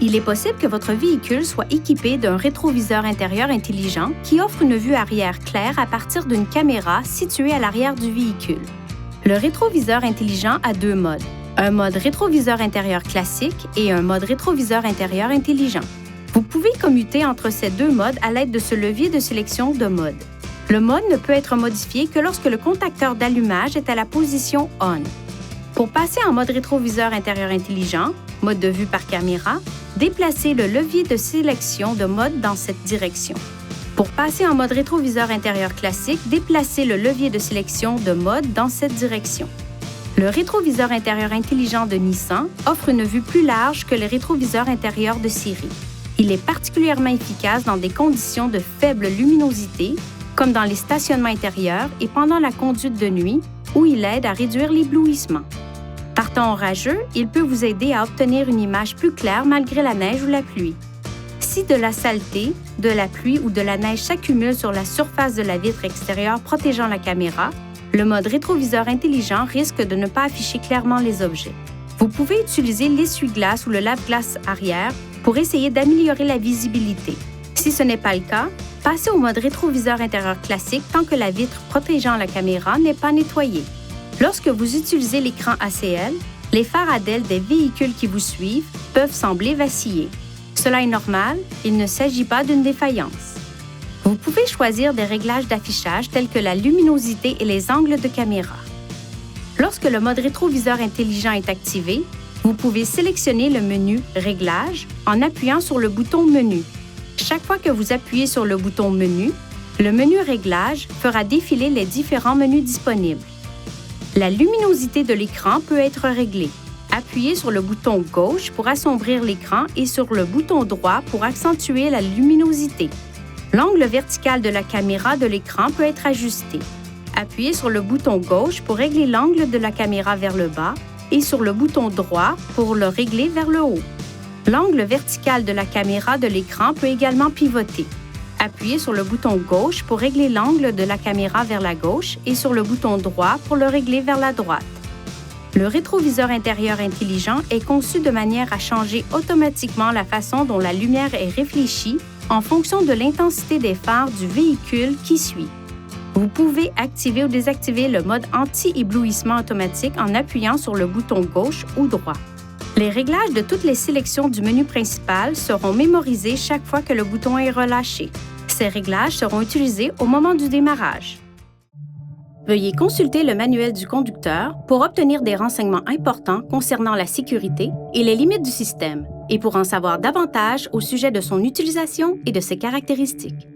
Il est possible que votre véhicule soit équipé d'un rétroviseur intérieur intelligent qui offre une vue arrière claire à partir d'une caméra située à l'arrière du véhicule. Le rétroviseur intelligent a deux modes, un mode rétroviseur intérieur classique et un mode rétroviseur intérieur intelligent. Vous pouvez commuter entre ces deux modes à l'aide de ce levier de sélection de mode. Le mode ne peut être modifié que lorsque le contacteur d'allumage est à la position ON. Pour passer en mode rétroviseur intérieur intelligent, mode de vue par caméra, déplacez le levier de sélection de mode dans cette direction. Pour passer en mode rétroviseur intérieur classique, déplacez le levier de sélection de mode dans cette direction. Le rétroviseur intérieur intelligent de Nissan offre une vue plus large que les rétroviseurs intérieurs de série. Il est particulièrement efficace dans des conditions de faible luminosité, comme dans les stationnements intérieurs et pendant la conduite de nuit, où il aide à réduire l'éblouissement. Par temps orageux, il peut vous aider à obtenir une image plus claire malgré la neige ou la pluie. Si de la saleté, de la pluie ou de la neige s'accumule sur la surface de la vitre extérieure protégeant la caméra, le mode rétroviseur intelligent risque de ne pas afficher clairement les objets. Vous pouvez utiliser l'essuie-glace ou le lave-glace arrière pour essayer d'améliorer la visibilité. Si ce n'est pas le cas, passez au mode rétroviseur intérieur classique tant que la vitre protégeant la caméra n'est pas nettoyée. Lorsque vous utilisez l'écran ACL, les phares à DEL des véhicules qui vous suivent peuvent sembler vaciller. Cela est normal, il ne s'agit pas d'une défaillance. Vous pouvez choisir des réglages d'affichage tels que la luminosité et les angles de caméra. Lorsque le mode rétroviseur intelligent est activé, vous pouvez sélectionner le menu « Réglages » en appuyant sur le bouton « Menu ». Chaque fois que vous appuyez sur le bouton « Menu », le menu « Réglages » fera défiler les différents menus disponibles. La luminosité de l'écran peut être réglée. Appuyez sur le bouton gauche pour assombrir l'écran et sur le bouton droit pour accentuer la luminosité. L'angle vertical de la caméra de l'écran peut être ajusté. Appuyez sur le bouton gauche pour régler l'angle de la caméra vers le bas et sur le bouton droit pour le régler vers le haut. L'angle vertical de la caméra de l'écran peut également pivoter. Appuyez sur le bouton gauche pour régler l'angle de la caméra vers la gauche et sur le bouton droit pour le régler vers la droite. Le rétroviseur intérieur intelligent est conçu de manière à changer automatiquement la façon dont la lumière est réfléchie en fonction de l'intensité des phares du véhicule qui suit. Vous pouvez activer ou désactiver le mode anti-éblouissement automatique en appuyant sur le bouton gauche ou droit. Les réglages de toutes les sélections du menu principal seront mémorisés chaque fois que le bouton est relâché. Ces réglages seront utilisés au moment du démarrage. Veuillez consulter le manuel du conducteur pour obtenir des renseignements importants concernant la sécurité et les limites du système, et pour en savoir davantage au sujet de son utilisation et de ses caractéristiques.